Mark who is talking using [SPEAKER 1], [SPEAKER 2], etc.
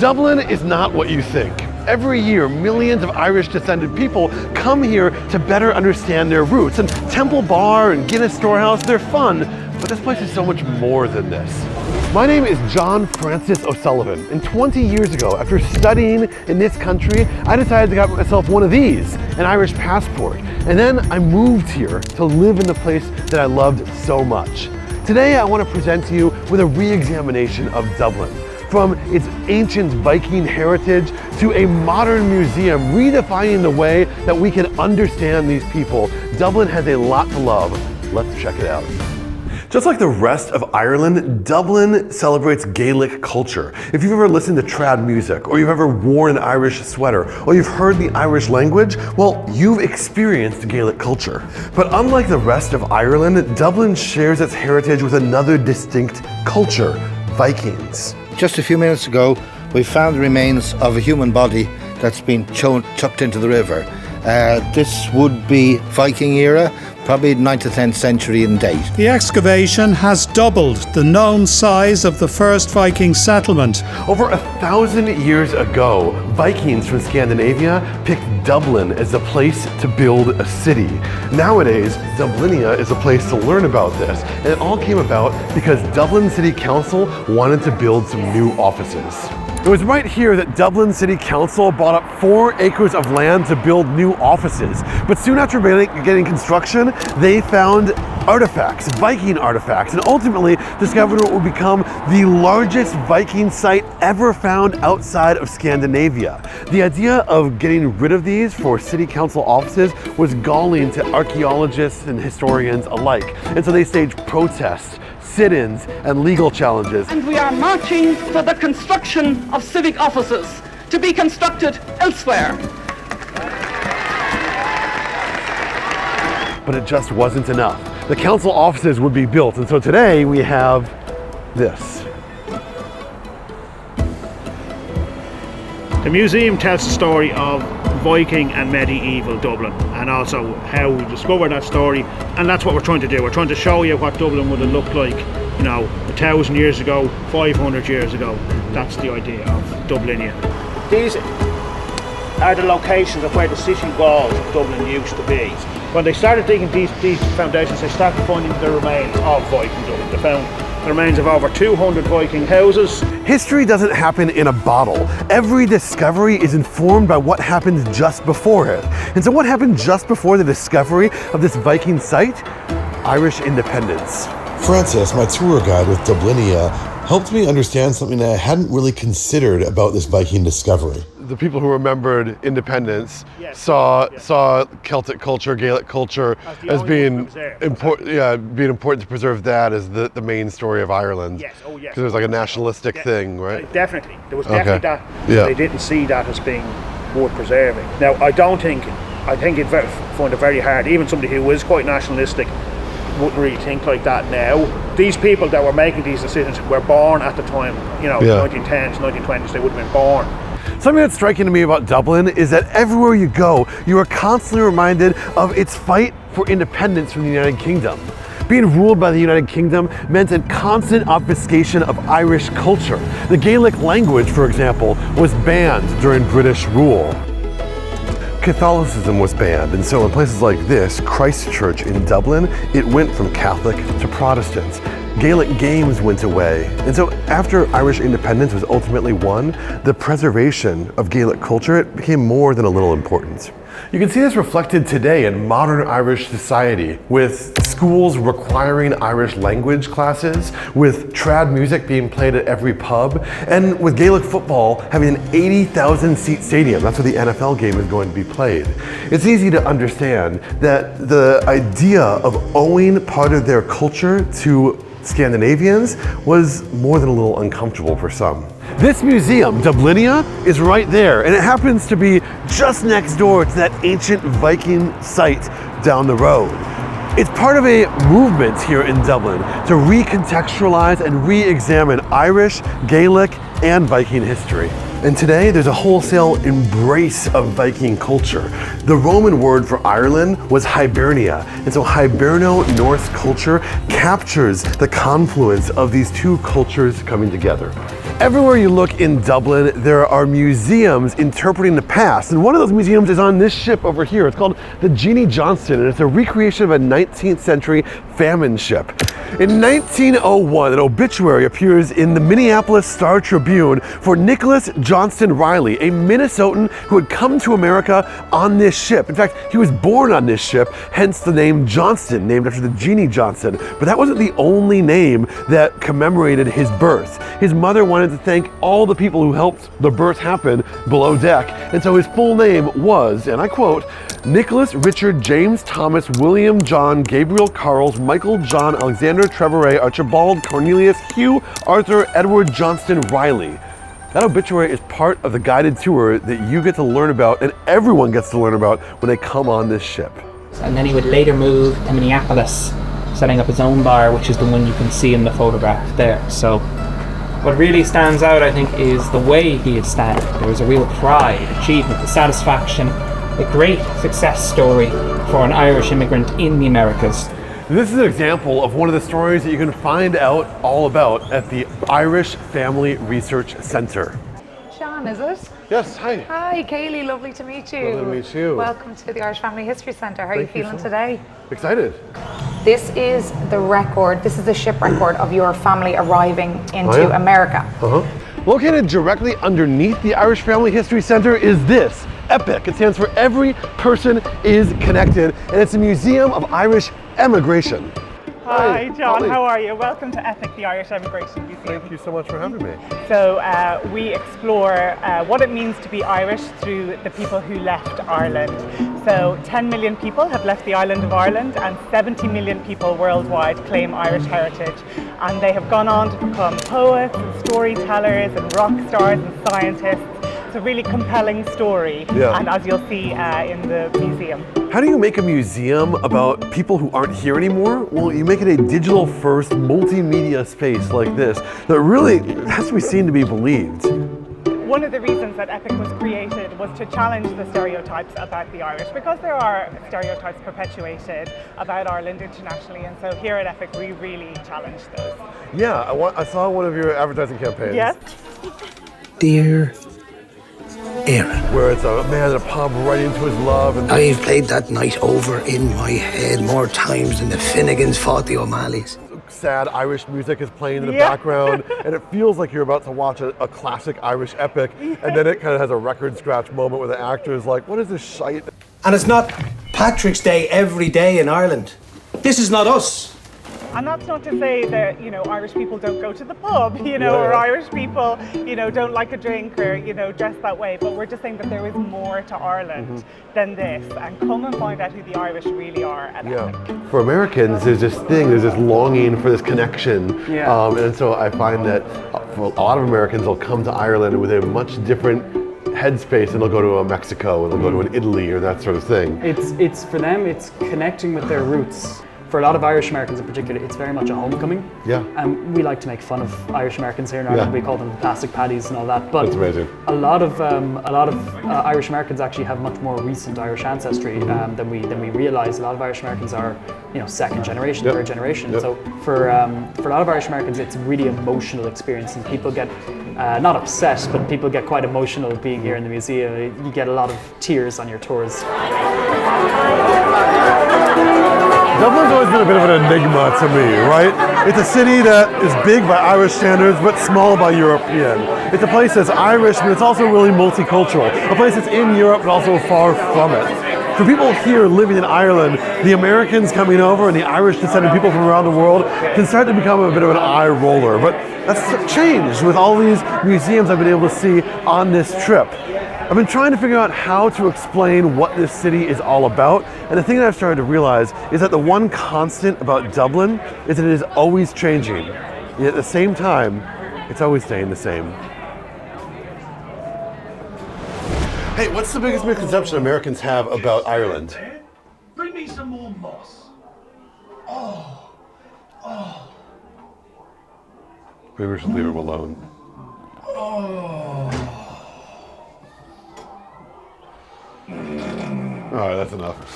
[SPEAKER 1] Dublin is not what you think. Every year, millions of Irish-descended people come here to better understand their roots. And Temple Bar and Guinness Storehouse, they're fun, but this place is so much more than this. My name is John Francis O'Sullivan, and 20 years ago, after studying in this country, I decided to get myself one of these, an Irish passport. And then I moved here to live in the place that I loved so much. Today, I want to present to you with a re-examination of Dublin. From its ancient Viking heritage to a modern museum redefining the way that we can understand these people, Dublin has a lot to love. Let's check it out. Just like the rest of Ireland, Dublin celebrates Gaelic culture. If you've ever listened to trad music, or you've ever worn an Irish sweater, or you've heard the Irish language, well, you've experienced Gaelic culture. But unlike the rest of Ireland, Dublin shares its heritage with another distinct culture, Vikings.
[SPEAKER 2] Just a few minutes ago, we found the remains of a human body that's been chucked into the river. This would be Viking era, probably 9th to 10th century in date.
[SPEAKER 3] The excavation has doubled the known size of the first Viking settlement.
[SPEAKER 1] Over 1,000 years ago, Vikings from Scandinavia picked Dublin as the place to build a city. Nowadays, Dublinia is a place to learn about this, and it all came about because Dublin City Council wanted to build some new offices. It was right here that Dublin City Council bought up 4 acres of land to build new offices. But soon after beginning construction, they found artifacts, Viking artifacts, and ultimately discovered what would become the largest Viking site ever found outside of Scandinavia. The idea of getting rid of these for city council offices was galling to archaeologists and historians alike. And so they staged protests, sit-ins, and legal challenges.
[SPEAKER 4] And we are marching for the construction of civic offices to be constructed elsewhere.
[SPEAKER 1] But it just wasn't enough. The council offices would be built, and so today we have this.
[SPEAKER 5] The museum tells the story of Viking and medieval Dublin, and also how we discovered that story, and that's what we're trying to do. We're trying to show you what Dublin would have looked like, 1,000 years ago, 500 years ago. That's the idea of Dublinia. These are the locations of where the city walls of Dublin used to be. When they started digging these foundations, they started finding the remains of Viking Dublin. They found the remains of over 200 Viking houses.
[SPEAKER 1] History doesn't happen in a bottle. Every discovery is informed by what happened just before it. And so what happened just before the discovery of this Viking site? Irish independence.
[SPEAKER 6] Francis, my tour guide with Dublinia, helped me understand something that I hadn't really considered about this Viking discovery.
[SPEAKER 1] The people who remembered independence saw Celtic culture, Gaelic culture as being important. Being important to preserve that as the main story of Ireland.
[SPEAKER 5] Yes, oh yes.
[SPEAKER 1] Because it was like a nationalistic thing, right?
[SPEAKER 5] Definitely, there was definitely that.
[SPEAKER 1] Yeah.
[SPEAKER 5] They didn't see that as being worth preserving. Now, I think you'd find it very hard. Even somebody who is quite nationalistic wouldn't really think like that now. These people that were making these decisions were born at the time, 1910s, 1920s. They would have been born.
[SPEAKER 1] Something that's striking to me about Dublin is that everywhere you go, you are constantly reminded of its fight for independence from the United Kingdom. Being ruled by the United Kingdom meant a constant obfuscation of Irish culture. The Gaelic language, for example, was banned during British rule. Catholicism was banned, and so in places like this, Christ Church in Dublin, it went from Catholic to Protestant. Gaelic games went away, and so after Irish independence was ultimately won, the preservation of Gaelic culture, it became more than a little important. You can see this reflected today in modern Irish society, with schools requiring Irish language classes, with trad music being played at every pub, and with Gaelic football having an 80,000 seat stadium. That's where the NFL game is going to be played. It's easy to understand that the idea of owing part of their culture to Scandinavians was more than a little uncomfortable for some. This museum, Dublinia, is right there, and it happens to be just next door to that ancient Viking site down the road. It's part of a movement here in Dublin to recontextualize and re-examine Irish, Gaelic, and Viking history. And today, there's a wholesale embrace of Viking culture. The Roman word for Ireland was Hibernia, and so Hiberno-Norse culture captures the confluence of these two cultures coming together. Everywhere you look in Dublin, there are museums interpreting the past. And one of those museums is on this ship over here. It's called the Jeanie Johnston, and it's a recreation of a 19th century famine ship. In 1901, an obituary appears in the Minneapolis Star Tribune for Nicholas Johnston Riley, a Minnesotan who had come to America on this ship. In fact, he was born on this ship, hence the name Johnston, named after the Jeanie Johnston. But that wasn't the only name that commemorated his birth. His mother wanted to thank all the people who helped the birth happen below deck, and so his full name was, and I quote, Nicholas Richard James Thomas William John Gabriel Carls Michael John Alexander Trevor A. Archibald Cornelius Hugh Arthur Edward Johnston Riley. That obituary is part of the guided tour that you get to learn about, and everyone gets to learn about when they come on this ship.
[SPEAKER 7] And then he would later move to Minneapolis, setting up his own bar, which is the one you can see in the photograph there. So what really stands out, I think, is the way he is standing. There was a real pride, achievement, a satisfaction, a great success story for an Irish immigrant in the Americas.
[SPEAKER 1] This is an example of one of the stories that you can find out all about at the Irish Family Research Center.
[SPEAKER 8] Sean, is it?
[SPEAKER 1] Yes, hi.
[SPEAKER 8] Hi, Kaylee, lovely to meet you.
[SPEAKER 1] Lovely to meet you.
[SPEAKER 8] Welcome to the Irish Family History Centre. How are you
[SPEAKER 1] Thank you
[SPEAKER 8] feeling
[SPEAKER 1] so
[SPEAKER 8] today?
[SPEAKER 1] Excited.
[SPEAKER 8] This is the record, this is the ship record of your family arriving into America.
[SPEAKER 1] Located directly underneath the Irish Family History Center is this, EPIC. It stands for Every Person is Connected, and it's a museum of Irish emigration.
[SPEAKER 9] Hi, John,
[SPEAKER 1] Holly.
[SPEAKER 9] how are you? Welcome to EPIC, the Irish Emigration Museum.
[SPEAKER 1] Thank you so much for having me.
[SPEAKER 9] So we explore what it means to be Irish through the people who left Ireland. So 10 million people have left the island of Ireland, and 70 million people worldwide claim Irish heritage. And they have gone on to become poets and storytellers and rock stars and scientists. It's a really compelling story, and as you'll see in the museum.
[SPEAKER 1] How do you make a museum about people who aren't here anymore? Well, you make it a digital first multimedia space like this that really has to be seen to be believed.
[SPEAKER 9] One of the reasons that EPIC was created was to challenge the stereotypes about the Irish, because there are stereotypes perpetuated about Ireland internationally, and so here at EPIC we really challenge those.
[SPEAKER 1] Yeah, I saw one of your advertising campaigns.
[SPEAKER 9] Yes.
[SPEAKER 10] Dear Aaron,
[SPEAKER 1] where it's a man in a pub writing to his love. And
[SPEAKER 10] I've played that night over in my head more times than the Finnegans fought the O'Malleys.
[SPEAKER 1] Sad Irish music is playing in the background, and it feels like you're about to watch a classic Irish epic, and then it kind of has a record scratch moment where the actor is like, what is this shite?
[SPEAKER 10] And it's not Patrick's Day every day in Ireland. This is not us.
[SPEAKER 9] And that's not to say that, you know, Irish people don't go to the pub, you know, or Irish people, you know, don't like a drink or, you know, dress that way. But we're just saying that there is more to Ireland than this. And come and find out who the Irish really are at EPIC.
[SPEAKER 1] For Americans, there's this thing, there's this longing for this connection. And so I find that for a lot of Americans, they'll come to Ireland with a much different headspace, and they'll go to a Mexico, and they'll go to an Italy or that sort of thing.
[SPEAKER 11] It's for them, it's connecting with their roots. For a lot of Irish Americans in particular, it's very much a homecoming. And we like to make fun of Irish Americans here in Ireland. We call them plastic paddies and all that. But
[SPEAKER 1] that's amazing.
[SPEAKER 11] A lot of Irish Americans actually have much more recent Irish ancestry than we realise. A lot of Irish Americans are, you know, second generation, third generation. So for a lot of Irish Americans, it's a really emotional experience, and people get not upset, but people get quite emotional being here in the museum. You get a lot of tears on your tours.
[SPEAKER 1] Dublin's always been a bit of an enigma to me, right? It's a city that is big by Irish standards, but small by European. It's a place that's Irish, but it's also really multicultural. A place that's in Europe, but also far from it. For people here living in Ireland, the Americans coming over and the Irish descended people from around the world can start to become a bit of an eye roller. But that's changed with all these museums I've been able to see on this trip. I've been trying to figure out how to explain what this city is all about, and the thing that I've started to realize is that the one constant about Dublin is that it is always changing. Yet at the same time, it's always staying the same. Hey, what's the biggest misconception Americans have about Ireland?
[SPEAKER 12] Bring me some more moss.
[SPEAKER 1] Maybe we should leave him alone. All right, that's enough.